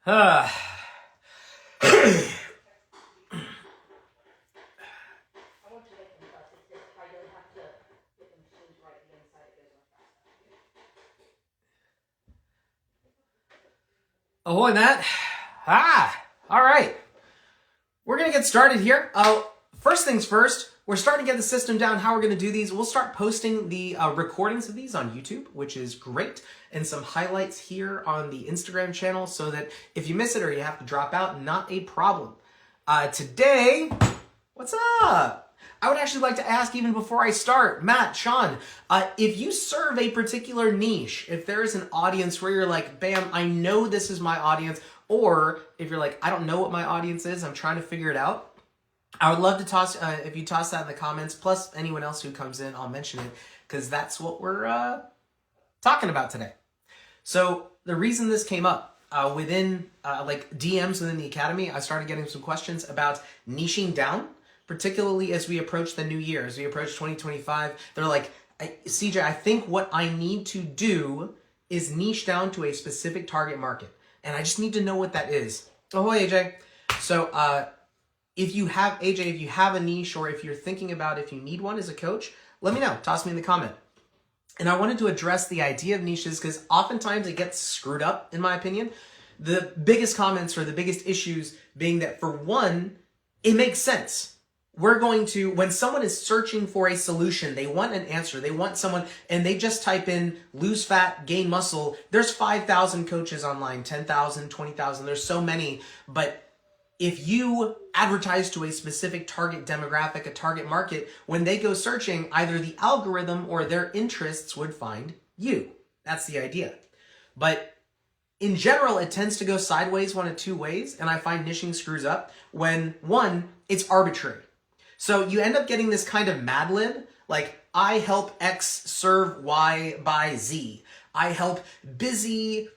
Uh, Ahoy, Matt. All right. We're going to get started here. First things first, we're starting to get the system down, how we're going to do these. We'll start posting the recordings of these on YouTube, which is great, and some highlights here on the Instagram channel so that if you miss it or you have to drop out, not a problem. Today, what's up? I would actually like to ask, even before I start, Matt, Sean, if you serve a particular niche, if there's an audience where you're like, bam, I know this is my audience, or if you're like, I don't know what my audience is, I'm trying to figure it out, I would love to toss, if you toss that in the comments, plus anyone else who comes in, I'll mention it, because that's what we're talking about today. So the reason this came up, within like DMs within the Academy, I started getting some questions about niching down, particularly as we approach the new year, as we approach 2025. They're like, CJ, I think what I need to do is niche down to a specific target market. And I just need to know what that is. Ahoy, AJ. So if you have a niche, or if you're thinking about if you need one as a coach, let me know. Toss me in the comment. And I wanted to address the idea of niches because oftentimes it gets screwed up, in my opinion. The biggest comments or the biggest issues being that, for one, it makes sense. We're going to, when someone is searching for a solution, they want an answer, they want someone, and they just type in lose fat, gain muscle. There's 5,000 coaches online, 10,000, 20,000, there's so many. But if you advertise to a specific target demographic, a target market, when they go searching, either the algorithm or their interests would find you. That's the idea. But in general, it tends to go sideways one of two ways, and I find niching screws up when, one, it's arbitrary. So you end up getting this kind of Mad Lib, like, I help X serve Y by Z. I help busy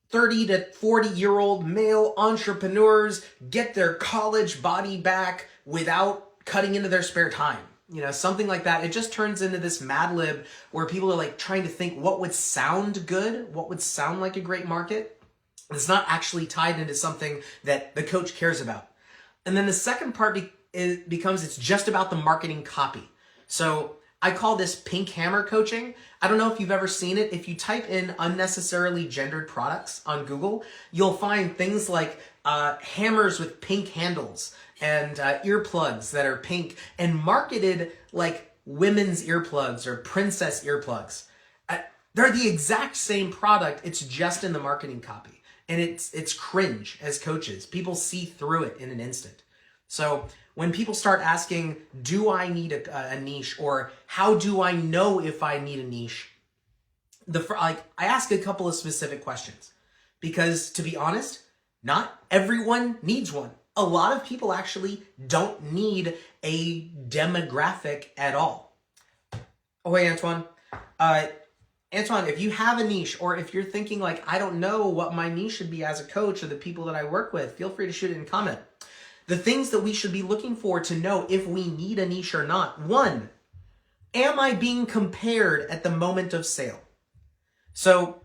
30 to 40-year-old male entrepreneurs get their college body back without cutting into their spare time. You know, something like that. It just turns into this Mad Lib where people are like trying to think what would sound good, what would sound like a great market. It's not actually tied into something that the coach cares about. And then the second part becomes it's just about the marketing copy. So I call this pink hammer coaching. I don't know if you've ever seen it. If you type in unnecessarily gendered products on Google, you'll find things like hammers with pink handles and earplugs that are pink and marketed like women's earplugs or princess earplugs. They're the exact same product. It's just in the marketing copy. And it's cringe as coaches. People see through it in an instant. So when people start asking, do I need a niche, or how do I know if I need a niche? I ask a couple of specific questions because, to be honest, not everyone needs one. A lot of people actually don't need a demographic at all. Oh, hey, Antoine. Antoine, if you have a niche, or if you're thinking like, I don't know what my niche should be as a coach or the people that I work with, feel free to shoot it in comment. The things that we should be looking for to know if we need a niche or not. One, am I being compared at the moment of sale? So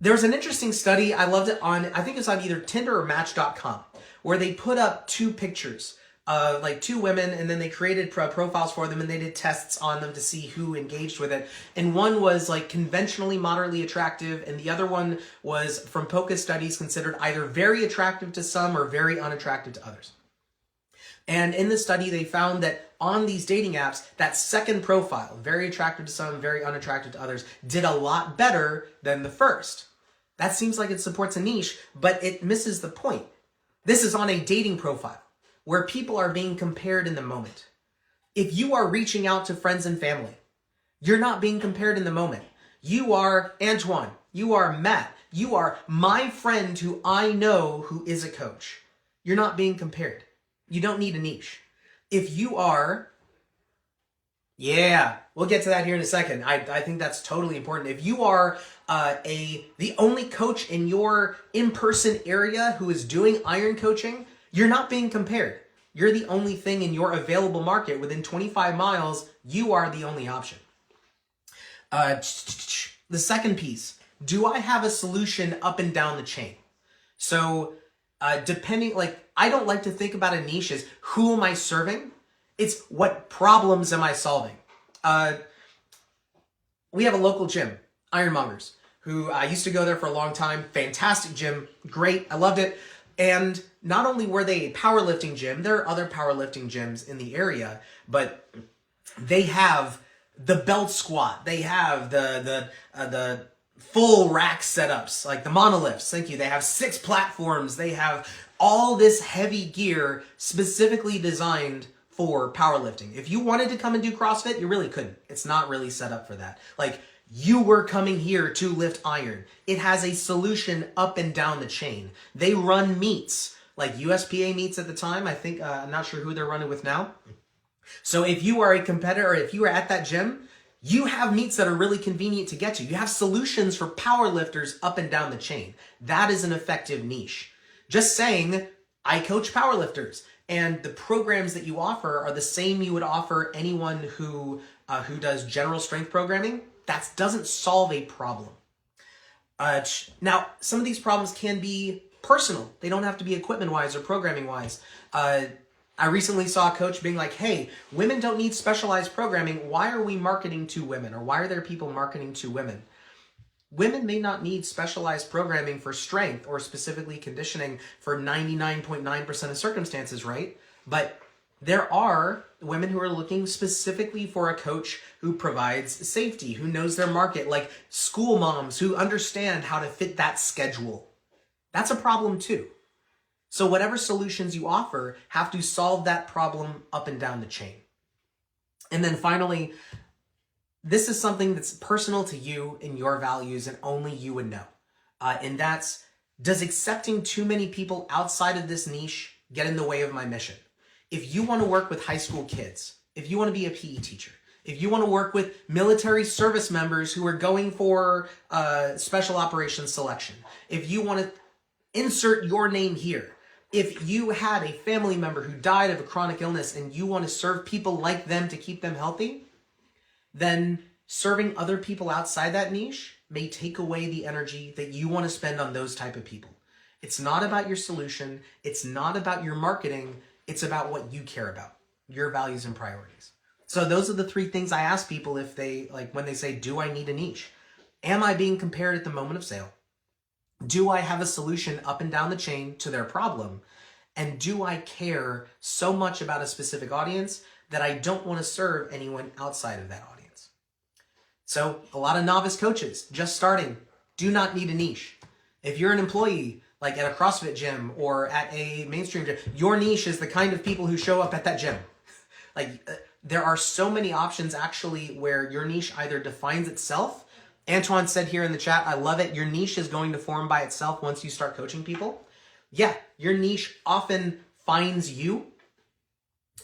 there's an interesting study. I loved it on, I think it's on either Tinder or Match.com, where they put up two pictures, like two women, and then they created profiles for them, and they did tests on them to see who engaged with it. And one was like conventionally moderately attractive, and the other one was, from POCA studies, considered either very attractive to some or very unattractive to others. And in the study, they found that on these dating apps, that second profile, very attractive to some, very unattractive to others, did a lot better than the first. That seems like it supports a niche, but it misses the point. This is on a dating profile where people are being compared in the moment. If you are reaching out to friends and family, you're not being compared in the moment. You are Antoine. You are Matt. You are my friend who I know who is a coach. You're not being compared. You don't need a niche. If you are, we'll get to that here in a second. I think that's totally important. If you are the only coach in your in-person area who is doing iron coaching, you're not being compared. You're the only thing in your available market within 25 miles. You are the only option. The second piece, do I have a solution up and down the chain? So Depending, like, I don't like to think about a niche as who am I serving? It's what problems am I solving? We have a local gym, Ironmongers, who I used to go there for a long time. Fantastic gym, great, I loved it. And not only were they a powerlifting gym, there are other powerlifting gyms in the area, but they have the belt squat, they have the full rack setups, like the monoliths, thank you. They have 6 platforms, they have all this heavy gear specifically designed for powerlifting. If you wanted to come and do CrossFit, you really couldn't. It's not really set up for that. Like, you were coming here to lift iron. It has a solution up and down the chain. They run meets, like USPA meets at the time. I think, I'm not sure who they're running with now. So if you are a competitor, or if you are at that gym, you have meets that are really convenient to get to. You have solutions for powerlifters up and down the chain. That is an effective niche. Just saying, I coach powerlifters, and the programs that you offer are the same you would offer anyone who does general strength programming. That doesn't solve a problem. Now, some of these problems can be personal. They don't have to be equipment-wise or programming-wise. I recently saw a coach being like, hey, women don't need specialized programming. Why are we marketing to women? Or why are there people marketing to women? Women may not need specialized programming for strength or specifically conditioning for 99.9% of circumstances, right? But there are women who are looking specifically for a coach who provides safety, who knows their market, like school moms who understand how to fit that schedule. That's a problem too. So whatever solutions you offer have to solve that problem up and down the chain. And then finally, this is something that's personal to you and your values and only you would know. And that's, does accepting too many people outside of this niche get in the way of my mission? If you want to work with high school kids, if you want to be a PE teacher, if you want to work with military service members who are going for special operations selection, if you want to insert your name here, if you had a family member who died of a chronic illness and you want to serve people like them to keep them healthy, then serving other people outside that niche may take away the energy that you want to spend on those type of people. It's not about your solution. It's not about your marketing. It's about what you care about, your values and priorities. So those are the 3 things I ask people if they, like, when they say, do I need a niche? Am I being compared at the moment of sale? Do I have a solution up and down the chain to their problem? And do I care so much about a specific audience that I don't want to serve anyone outside of that audience? So a lot of novice coaches just starting do not need a niche. If you're an employee, like at a CrossFit gym or at a mainstream gym, your niche is the kind of people who show up at that gym. There are so many options actually where your niche either defines itself. Antoine said here in the chat, I love it. Your niche is going to form by itself once you start coaching people. Yeah, your niche often finds you,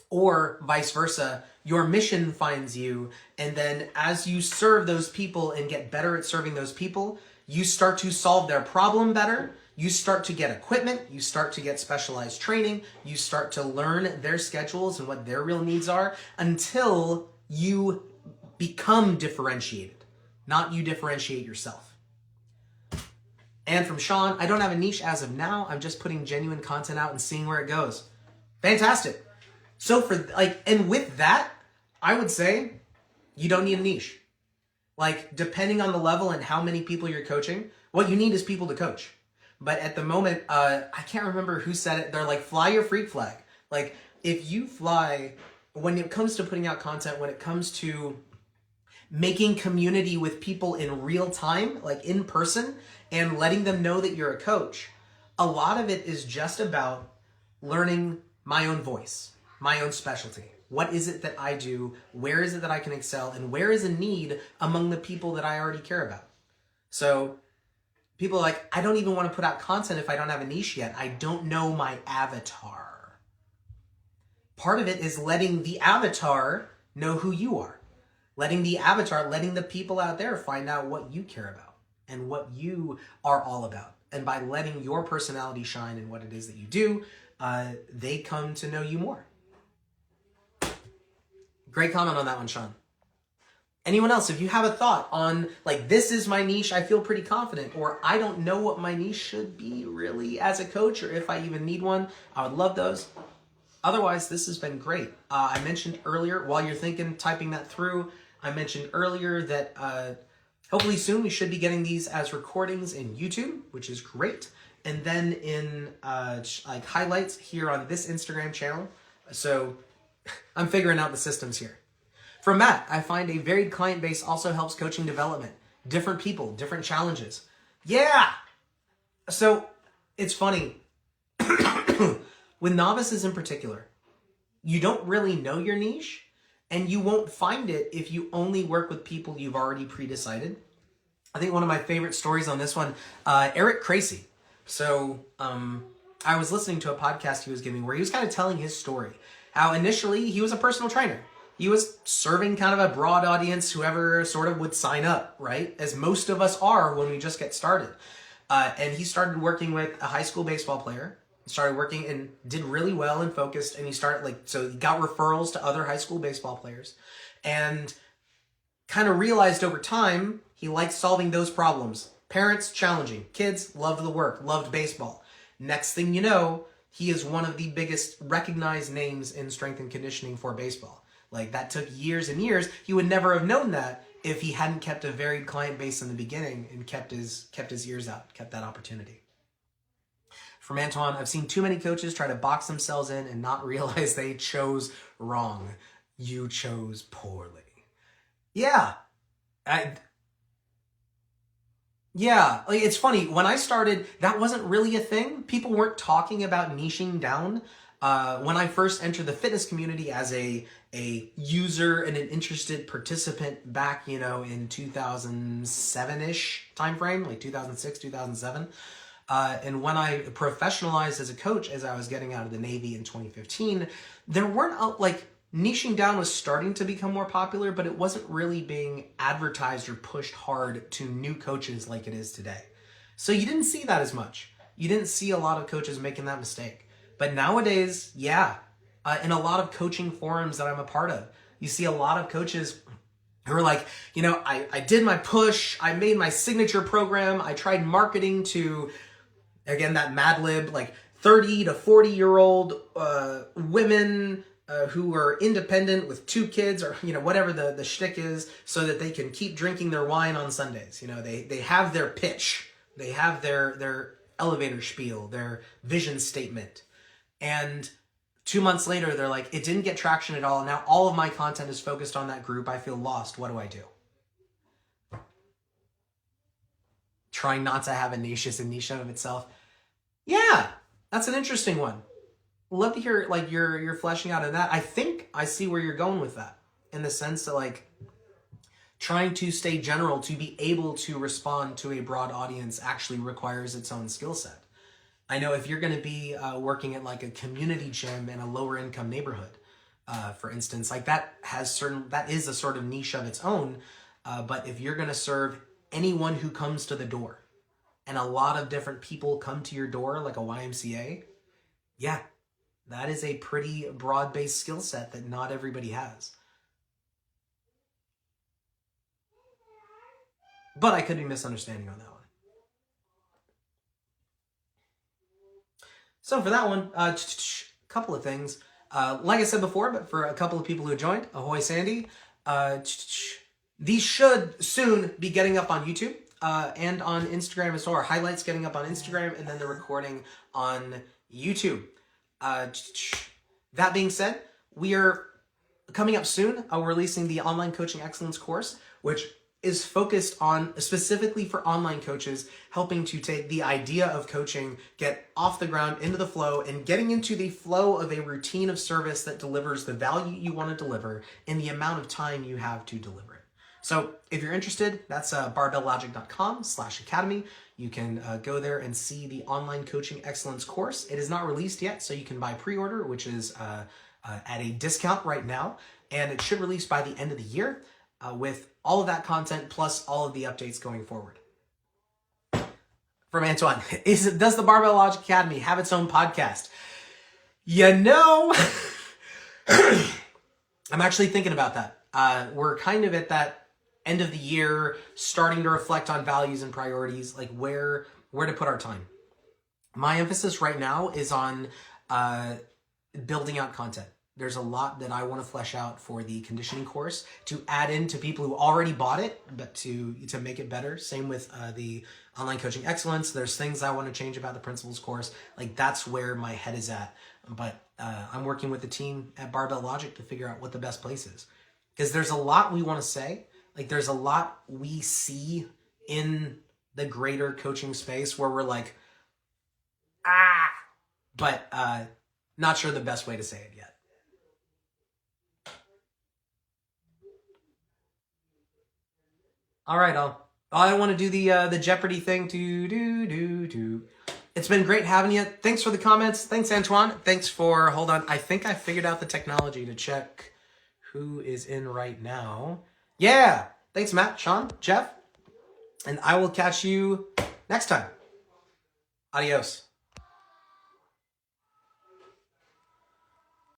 or vice versa. Your mission finds you. And then as you serve those people and get better at serving those people, you start to solve their problem better. You start to get equipment. You start to get specialized training. You start to learn their schedules and what their real needs are until you become differentiated, not you differentiate yourself. And from Sean, I don't have a niche as of now. I'm just putting genuine content out and seeing where it goes. Fantastic. So and with that, I would say you don't need a niche. Like, depending on the level and how many people you're coaching, what you need is people to coach. But at the moment, I can't remember who said it. They're like, fly your freak flag. Like, if you fly, when it comes to putting out content, when it comes to making community with people in real time, like in person, and letting them know that you're a coach, a lot of it is just about learning my own voice, my own specialty. What is it that I do? Where is it that I can excel? And where is a need among the people that I already care about? So people are like, I don't even want to put out content if I don't have a niche yet. I don't know my avatar. Part of it is letting the avatar know who you are. Letting the people out there find out what you care about and what you are all about. And by letting your personality shine in what it is that you do, they come to know you more. Great comment on that one, Sean. Anyone else, if you have a thought on like, this is my niche, I feel pretty confident, or I don't know what my niche should be really as a coach, or if I even need one, I would love those. Otherwise, this has been great. I mentioned earlier, while you're thinking, typing that through, I mentioned earlier that hopefully soon we should be getting these as recordings in YouTube, which is great. And then in like highlights here on this Instagram channel. So I'm figuring out the systems here. From Matt, I find a varied client base also helps coaching development. Different people, different challenges. Yeah! So it's funny. With novices in particular, you don't really know your niche, and you won't find it if you only work with people you've already pre-decided. I think one of my favorite stories on this one, Eric Cracy. So I was listening to a podcast he was giving where he was kind of telling his story. How initially he was a personal trainer. He was serving kind of a broad audience, whoever sort of would sign up, right? As most of us are when we just get started. And he started working with a high school baseball player, started working and did really well and focused. And he started so he got referrals to other high school baseball players and kind of realized over time, he liked solving those problems. Parents, challenging. Kids, loved the work, loved baseball. Next thing you know, he is one of the biggest recognized names in strength and conditioning for baseball. Like, that took years and years. He would never have known that if he hadn't kept a varied client base in the beginning and kept his ears out, kept that opportunity. From Antoine, I've seen too many coaches try to box themselves in and not realize they chose wrong. You chose poorly. Yeah. Yeah, like, it's funny. When I started, that wasn't really a thing. People weren't talking about niching down. When I first entered the fitness community as a user and an interested participant back, in 2007-ish timeframe, like 2006, 2007. And when I professionalized as a coach, as I was getting out of the Navy in 2015, there weren't niching down was starting to become more popular, but it wasn't really being advertised or pushed hard to new coaches like it is today. So you didn't see that as much. You didn't see a lot of coaches making that mistake. But nowadays, yeah, in a lot of coaching forums that I'm a part of, you see a lot of coaches who are like, I did my push, I made my signature program, I tried marketing to, again, that Mad Lib, 30 to 40-year-old women who are independent with 2 kids or, whatever the shtick is, so that they can keep drinking their wine on Sundays. They have their pitch, they have their elevator spiel, their vision statement. And 2 months later, they're like, it didn't get traction at all. And now all of my content is focused on that group. I feel lost. What do I do? Trying not to have a niche is a niche of itself. Yeah, that's an interesting one. Love to hear you're fleshing out on that. I think I see where you're going with that, in the sense that trying to stay general to be able to respond to a broad audience actually requires its own skill set. I know if you're going to be working at a community gym in a lower income neighborhood, for instance, that is a sort of niche of its own. But if you're going to serve anyone who comes to the door, and a lot of different people come to your door, like a YMCA, yeah, that is a pretty broad-based skill set that not everybody has. But I could be misunderstanding on that one. So for that one, a couple of things. Like I said before, but for a couple of people who joined, ahoy Sandy, these should soon be getting up on YouTube and on Instagram as well. Highlights getting up on Instagram, and then the recording on YouTube. That being said, we are coming up soon. We're releasing the Online Coaching Excellence course, which is focused on specifically for online coaches, helping to take the idea of coaching, get off the ground into the flow, and getting into the flow of a routine of service that delivers the value you want to deliver in the amount of time you have to deliver it. So if you're interested, that's barbelllogic.com/academy. You can go there and see the Online Coaching Excellence course. It is not released yet, so you can buy pre-order, which is at a discount right now, and it should release by the end of the year with all of that content plus all of the updates going forward. From Antoine, does the Barbell Logic Academy have its own podcast? I'm actually thinking about that. We're kind of at that end of the year, starting to reflect on values and priorities, like where to put our time. My emphasis right now is on building out content. There's a lot that I want to flesh out for the conditioning course to add in to people who already bought it, but to make it better. Same with the online coaching excellence. There's things I want to change about the principles course. Like that's where my head is at. But I'm working with the team at Barbell Logic to figure out what the best place is. Because there's a lot we want to say. Like there's a lot we see in the greater coaching space where we're like, but not sure the best way to say it yet. All right, I want to do the Jeopardy thing. It's been great having you. Thanks for the comments. Thanks, Antoine. Thanks for, hold on. I think I figured out the technology to check who is in right now. Yeah. Thanks, Matt, Sean, Jeff. And I will catch you next time. Adios.